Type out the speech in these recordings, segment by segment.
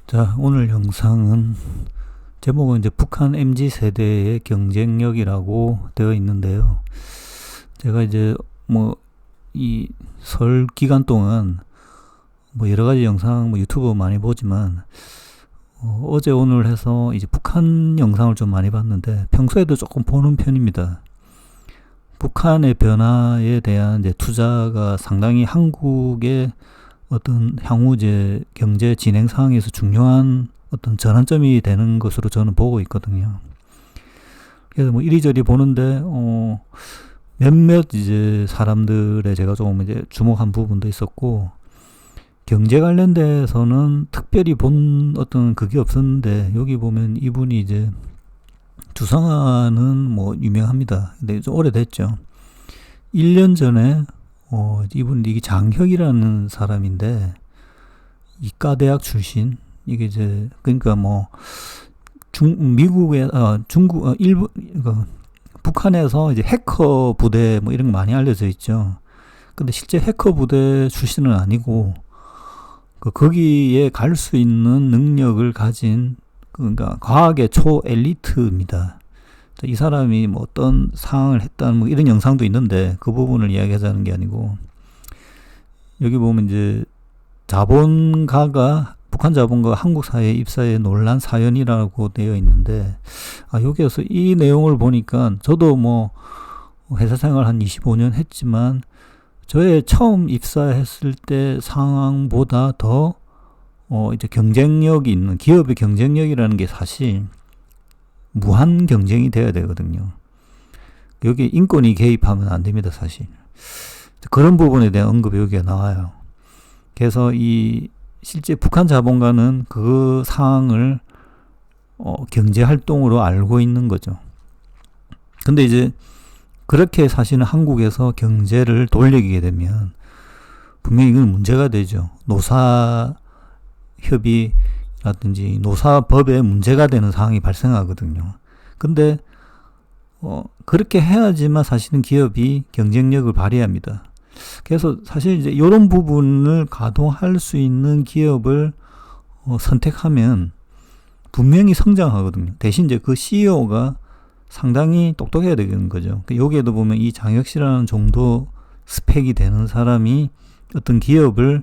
자, 오늘 영상은 제목은 이제 북한 MZ 세대의 경쟁력이라고 되어 있는데요. 제가 이제 이 설 기간 동안 여러 가지 영상 유튜브 많이 보지만 어제 오늘 해서 이제 북한 영상을 좀 많이 봤는데 평소에도 조금 보는 편입니다. 북한의 변화에 대한 이제 투자가 상당히 한국의 어떤 향후 이제 경제 진행 상황에서 중요한 어떤 전환점이 되는 것으로 저는 보고 있거든요. 그래서 이리저리 보는데 몇몇 이제 사람들의 제가 조금 이제 주목한 부분도 있었고, 경제 관련돼서는 특별히 본 어떤 그게 없었는데, 여기 보면 이분이 이제 주성아는 유명합니다. 근데 좀 오래됐죠. 1년 전에 이분 이게 장혁이라는 사람인데, 이과대학 출신. 이게 이제 그러니까 미국의 중국 일본 북한에서 이제 해커 부대 이런 거 많이 알려져 있죠. 근데 실제 해커 부대 출신은 아니고 거기에 갈 수 있는 능력을 가진 그러니까 과학의 초 엘리트입니다. 이 사람이 어떤 상황을 했다는 이런 영상도 있는데 그 부분을 이야기하자는 게 아니고, 여기 보면 이제 북한 자본가가 한국 사회에 입사해 논란 사연이라고 되어 있는데, 여기에서 이 내용을 보니까 저도 회사 생활 한 25년 했지만 저의 처음 입사했을 때 상황보다 더 이제 경쟁력이 있는 기업의 경쟁력이라는 게 사실 무한 경쟁이 돼야 되거든요. 여기 인권이 개입하면 안 됩니다, 사실. 그런 부분에 대한 언급이 여기가 나와요. 그래서 실제 북한 자본가는 그 상황을 경제 활동으로 알고 있는 거죠. 근데 이제 그렇게 사실은 한국에서 경제를 돌리게 되면 분명히 이건 문제가 되죠. 노사협의라든지 노사법에 문제가 되는 상황이 발생하거든요. 근데 그렇게 해야지만 사실은 기업이 경쟁력을 발휘합니다. 그래서 사실 이제 이런 부분을 가동할 수 있는 기업을 선택하면 분명히 성장하거든요. 대신 이제 그 CEO가 상당히 똑똑해야 되는 거죠. 여기에도 보면 이 장혁 씨라는 정도 스펙이 되는 사람이 어떤 기업을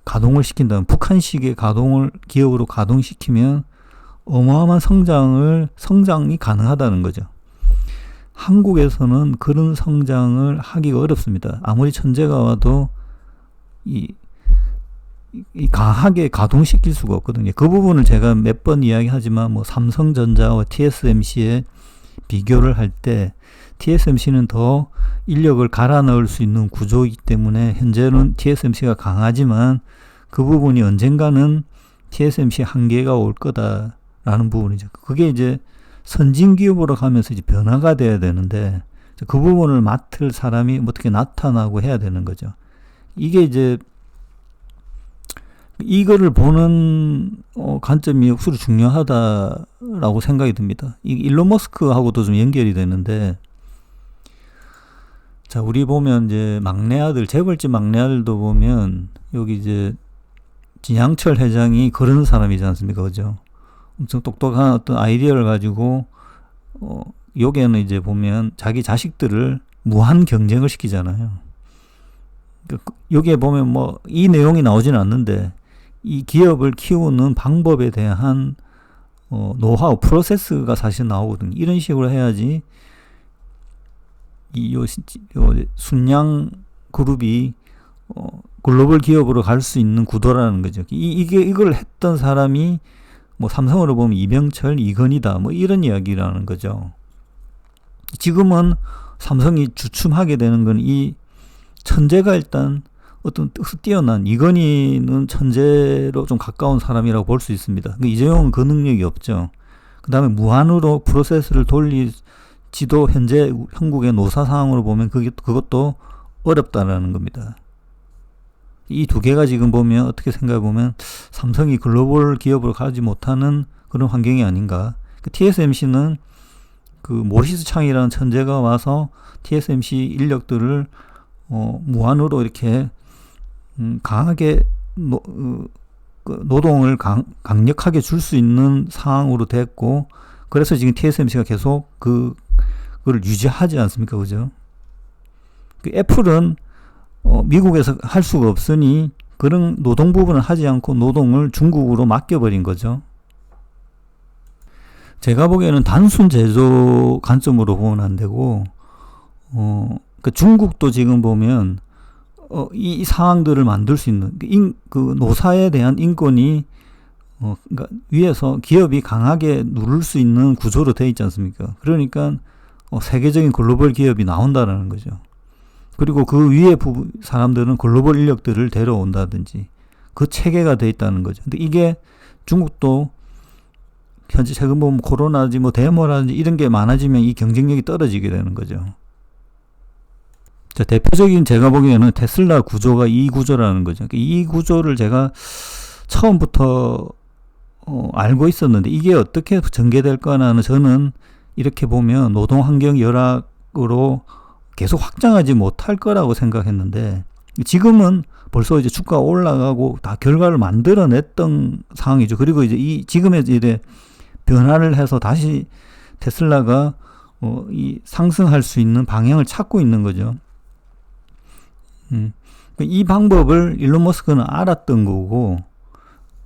가동을 시킨다면, 북한식의 기업으로 가동시키면 어마어마한 성장이 가능하다는 거죠. 한국에서는 그런 성장을 하기가 어렵습니다. 아무리 천재가 와도 강하게 가동시킬 수가 없거든요. 그 부분을 제가 몇 번 이야기하지만 삼성전자와 TSMC의 비교를 할 때 TSMC는 더 인력을 갈아 넣을 수 있는 구조이기 때문에 현재는 TSMC가 강하지만 그 부분이 언젠가는 TSMC 한계가 올 거다라는 부분이죠. 그게 이제 선진 기업으로 가면서 이제 변화가 돼야 되는데, 그 부분을 맡을 사람이 어떻게 나타나고 해야 되는 거죠. 이게 이제 이거를 보는 관점이 확실히 중요하다라고 생각이 듭니다. 일론 머스크하고도 좀 연결이 되는데, 자, 우리 보면 이제 재벌집 막내 아들도 보면 여기 이제 진양철 회장이 그런 사람이지 않습니까? 그죠? 엄청 똑똑한 어떤 아이디어를 가지고 여기에는 이제 보면 자기 자식들을 무한 경쟁을 시키잖아요. 여기에 보면 이 내용이 나오지는 않는데 이 기업을 키우는 방법에 대한 노하우, 프로세스가 사실 나오거든요. 이런 식으로 해야지 순양 그룹이 글로벌 기업으로 갈 수 있는 구도라는 거죠. 이걸 했던 사람이 삼성으로 보면 이병철, 이건희다 이런 이야기라는 거죠. 지금은 삼성이 주춤하게 되는 건 이 천재가 일단 어떤 뛰어난, 이건희는 천재로 좀 가까운 사람이라고 볼 수 있습니다. 이재용은 그 능력이 없죠. 그 다음에 무한으로 프로세스를 돌리지도 현재 한국의 노사 상황으로 보면 그것도 어렵다라는 겁니다. 이 두 개가 지금 보면 어떻게 생각해 보면 삼성이 글로벌 기업으로 가지 못하는 그런 환경이 아닌가. TSMC는 모리스 창이라는 천재가 와서 TSMC 인력들을 무한으로 이렇게 강하게 그 노동을 강력하게 줄 수 있는 상황으로 됐고, 그래서 지금 TSMC가 계속 그걸 유지하지 않습니까? 그죠? 그 애플은 미국에서 할 수가 없으니 그런 노동 부분을 하지 않고 노동을 중국으로 맡겨버린 거죠. 제가 보기에는 단순 제조 관점으로 보면 안 되고, 그 중국도 지금 보면 이 상황들을 만들 수 있는 그 노사에 대한 인권이 그러니까 위에서 기업이 강하게 누를 수 있는 구조로 되어 있지 않습니까? 그러니까 세계적인 글로벌 기업이 나온다라는 거죠. 그리고 그 위에 사람들은 글로벌 인력들을 데려온다든지 그 체계가 되어 있다는 거죠. 근데 이게 중국도 현재 최근 보면 코로나지 뭐 데모라든지 이런 게 많아지면 이 경쟁력이 떨어지게 되는 거죠. 자, 대표적인 제가 보기에는 테슬라 구조가 이 구조라는 거죠. 이 구조를 제가 처음부터 알고 있었는데 이게 어떻게 전개될까는 저는 이렇게 보면 노동 환경 열악으로 계속 확장하지 못할 거라고 생각했는데 지금은 벌써 이제 주가가 올라가고 다 결과를 만들어냈던 상황이죠. 그리고 이제 지금의 이제 변화를 해서 다시 테슬라가 이 상승할 수 있는 방향을 찾고 있는 거죠. 이 방법을 일론 머스크는 알았던 거고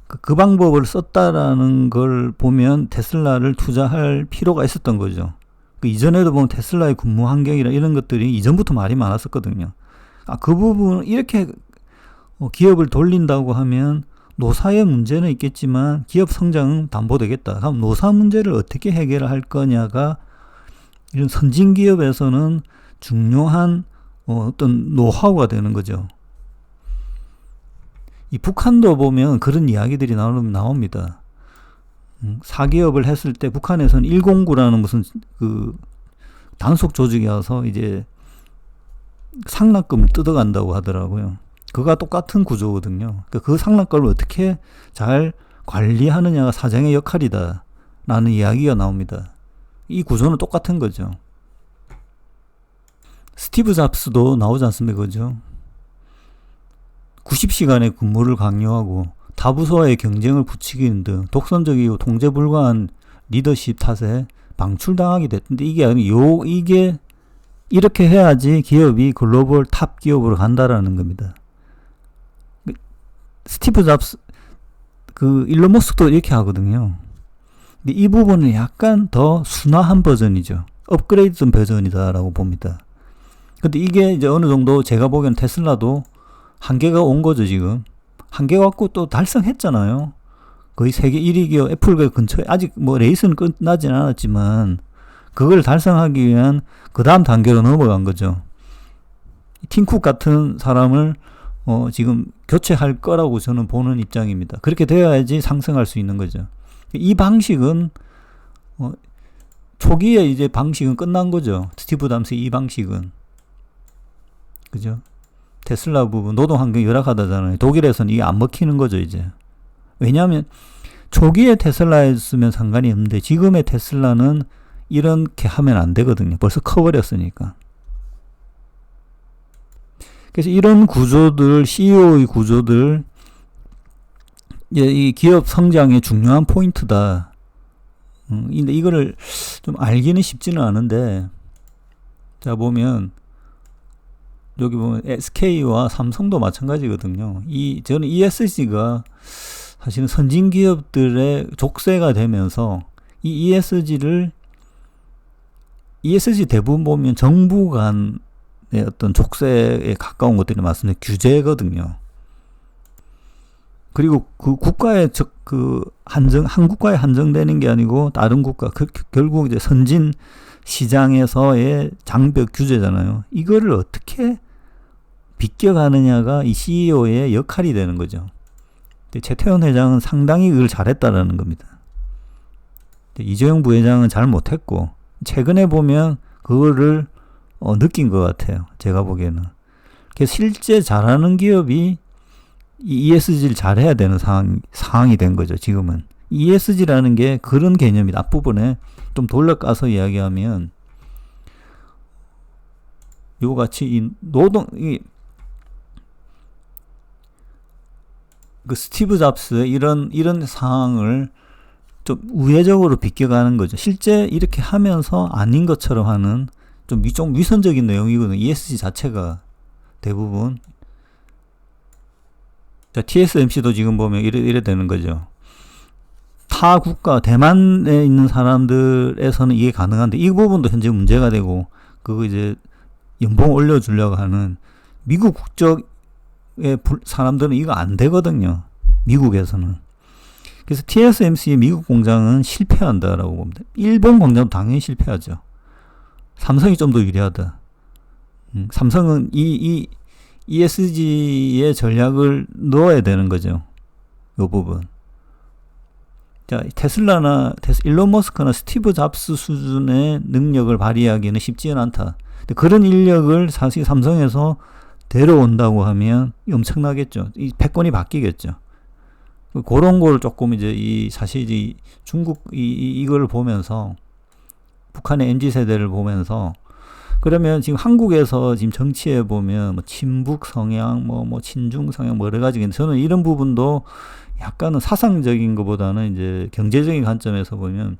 그 방법을 썼다라는 걸 보면 테슬라를 투자할 필요가 있었던 거죠. 그 이전에도 보면 테슬라의 근무 환경이나 이런 것들이 이전부터 말이 많았었거든요. 그 부분 이렇게 기업을 돌린다고 하면 노사의 문제는 있겠지만 기업 성장은 담보되겠다. 그럼 노사 문제를 어떻게 해결할 거냐가 이런 선진 기업에서는 중요한 어떤 노하우가 되는 거죠. 이 북한도 보면 그런 이야기들이 나옵니다. 사기업을 했을 때 북한에서는 109라는 무슨 그 단속 조직이 와서 이제 상납금 뜯어간다고 하더라고요. 그가 똑같은 구조거든요. 그 상납금을 어떻게 잘 관리하느냐가 사장의 역할이다 라는 이야기가 나옵니다. 이 구조는 똑같은 거죠. 스티브 잡스도 나오지 않습니까? 그죠? 90시간의 근무를 강요하고 타부서와의 경쟁을 부추기는 등 독선적이고 통제 불가한 리더십 탓에 방출당하게 됐는데 이게 이렇게 해야지 기업이 글로벌 탑 기업으로 간다라는 겁니다. 스티브 잡스, 일론 머스크도 이렇게 하거든요. 근데 이 부분은 약간 더 순화한 버전이죠. 업그레이드 버전이다라고 봅니다. 근데 이게 이제 어느 정도 제가 보기엔 테슬라도 한계가 온 거죠, 지금. 한계 갖고 또 달성했잖아요. 거의 세계 1위 기업 애플 근처에 아직 뭐 레이스는 끝나진 않았지만 그걸 달성하기 위한 그 다음 단계로 넘어간 거죠. 팀쿡 같은 사람을 지금 교체할 거라고 저는 보는 입장입니다. 그렇게 되어야지 상승할 수 있는 거죠. 이 방식은 초기에 이제 방식은 끝난 거죠. 스티브 잡스의 이 방식은. 그죠? 테슬라 부분 노동 환경이 열악하다잖아요. 독일에서는 이게 안 먹히는 거죠, 이제. 왜냐하면 초기에 테슬라였으면 상관이 없는데 지금의 테슬라는 이렇게 하면 안 되거든요. 벌써 커버렸으니까. 그래서 이런 구조들, CEO의 구조들, 이 기업 성장의 중요한 포인트다. 근데 이거를 좀 알기는 쉽지는 않은데, 자, 보면, 여기 보면 SK와 삼성도 마찬가지거든요. 저는 ESG가 사실은 선진 기업들의 족쇄가 되면서 이 ESG 대부분 보면 정부 간의 어떤 족쇄에 가까운 것들이 맞습니다. 규제거든요. 그리고 그 국가의 한 국가에 한정되는 게 아니고 다른 국가, 결국 이제 선진 시장에서의 장벽 규제잖아요. 이거를 어떻게 비껴가느냐가 이 CEO의 역할이 되는 거죠. 최태원 회장은 상당히 그걸 잘했다라는 겁니다. 이재용 부회장은 잘 못했고 최근에 보면 그거를 느낀 것 같아요. 제가 보기에는. 그래서 실제 잘하는 기업이 이 ESG를 잘해야 되는 상황이 된 거죠. 지금은. ESG라는 게 그런 개념이다. 앞부분에 좀 돌려까서 이야기하면 요같이 이 그 스티브 잡스의 이런 상황을 좀 우회적으로 비껴가는 거죠. 실제 이렇게 하면서 아닌 것처럼 하는 좀 위선적인 내용이거든요. ESG 자체가 대부분. 자, TSMC도 지금 보면 이래 되는 거죠. 타 국가, 대만에 있는 사람들에서는 이게 가능한데, 이 부분도 현재 문제가 되고, 그거 이제 연봉 올려주려고 하는 미국 국적의 사람들은 이거 안 되거든요. 미국에서는. 그래서 TSMC의 미국 공장은 실패한다라고 봅니다. 일본 공장도 당연히 실패하죠. 삼성이 좀 더 유리하다. 삼성은 이 ESG의 전략을 넣어야 되는 거죠. 요 부분. 자, 일론 머스크나 스티브 잡스 수준의 능력을 발휘하기는 쉽지는 않다. 근데 그런 인력을 사실 삼성에서 데려온다고 하면 엄청나겠죠. 이 패권이 바뀌겠죠. 그런 거를 조금 이제 사실 중국 이걸 보면서 북한의 MZ 세대를 보면서 그러면 지금 한국에서 지금 정치에 보면 뭐 친북 성향, 뭐 친중 성향 여러 가지가 있는데 저는 이런 부분도 약간은 사상적인 것보다는 이제 경제적인 관점에서 보면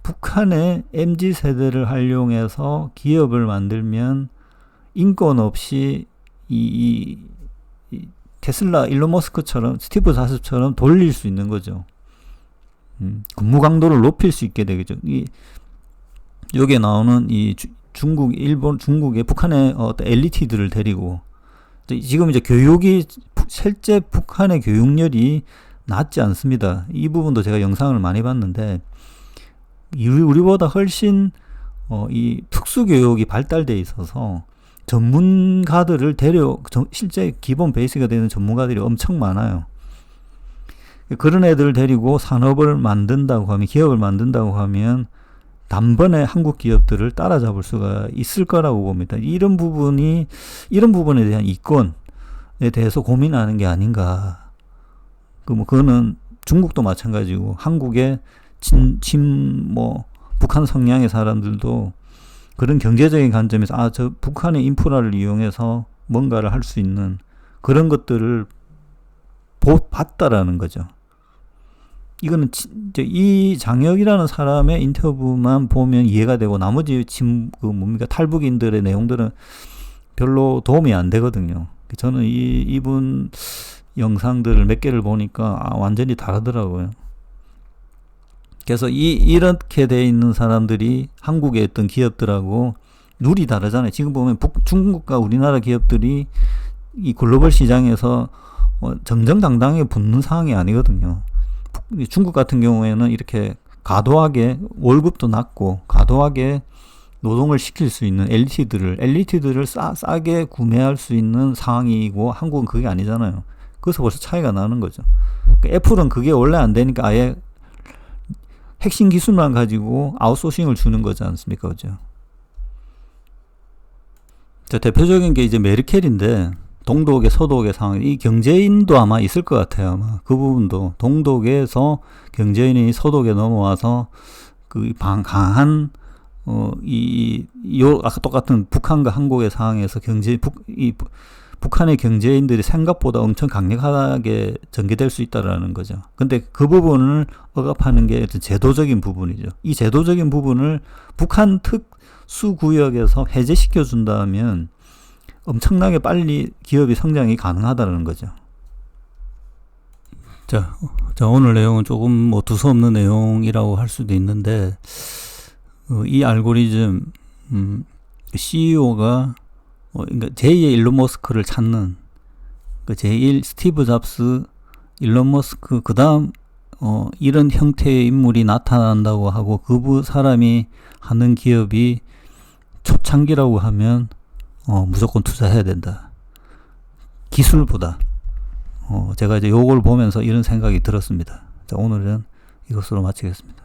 북한의 MZ 세대를 활용해서 기업을 만들면 인권 없이 이 테슬라 일론 머스크처럼 스티브 잡스처럼 돌릴 수 있는 거죠. 근무 강도를 높일 수 있게 되겠죠. 여기에 나오는 중국의 북한의 어떤 엘리트들을 데리고 지금 이제 교육이 실제 북한의 교육열이 낮지 않습니다. 이 부분도 제가 영상을 많이 봤는데 우리보다 훨씬 이 특수교육이 발달돼 있어서 전문가들을 실제 기본 베이스가 되는 전문가들이 엄청 많아요. 그런 애들을 데리고 산업을 만든다고 하면, 기업을 만든다고 하면 단번에 한국 기업들을 따라잡을 수가 있을 거라고 봅니다. 이런 부분에 대한 이권에 대해서 고민하는 게 아닌가. 그거는 중국도 마찬가지고, 한국의 북한 성향의 사람들도 그런 경제적인 관점에서 저 북한의 인프라를 이용해서 뭔가를 할 수 있는 그런 것들을 봤다라는 거죠. 이거는 이제 이 장혁이라는 사람의 인터뷰만 보면 이해가 되고 나머지 탈북인들의 내용들은 별로 도움이 안 되거든요. 저는 이분 영상들을 몇 개를 보니까 완전히 다르더라고요. 그래서 이렇게 돼 있는 사람들이 한국의 어떤 기업들하고 룰이 다르잖아요. 지금 보면 중국과 우리나라 기업들이 이 글로벌 시장에서 정정당당하게 붙는 상황이 아니거든요. 중국 같은 경우에는 이렇게 과도하게 월급도 낮고 과도하게 노동을 시킬 수 있는 엘리트들을 싸게 구매할 수 있는 상황이고, 한국은 그게 아니잖아요. 그래서 벌써 차이가 나는 거죠. 그러니까 애플은 그게 원래 안 되니까 아예 핵심 기술만 가지고 아웃소싱을 주는 거지 않습니까? 그죠? 자, 대표적인 게 이제 메르켈인데, 동독의 서독의 상황, 이 경제인도 아마 있을 것 같아요. 아마 그 부분도 동독에서 경제인이 서독에 넘어와서 그 강한 아까 똑같은 북한과 한국의 상황에서 북한의 경제인들이 생각보다 엄청 강력하게 전개될 수 있다라는 거죠. 근데 그 부분을 억압하는 게 제도적인 부분이죠. 이 제도적인 부분을 북한 특수구역에서 해제시켜 준다면 엄청나게 빨리 기업이 성장이 가능하다는 거죠. 자, 오늘 내용은 조금 두서없는 내용이라고 할 수도 있는데, 이 알고리즘, CEO가, 그러니까 제2의 일론 머스크를 찾는, 제1 스티브 잡스, 일론 머스크, 그 다음, 이런 형태의 인물이 나타난다고 하고, 그 사람이 하는 기업이 초창기라고 하면, 무조건 투자해야 된다. 기술보다. 제가 이제 요걸 보면서 이런 생각이 들었습니다. 자, 오늘은 이것으로 마치겠습니다.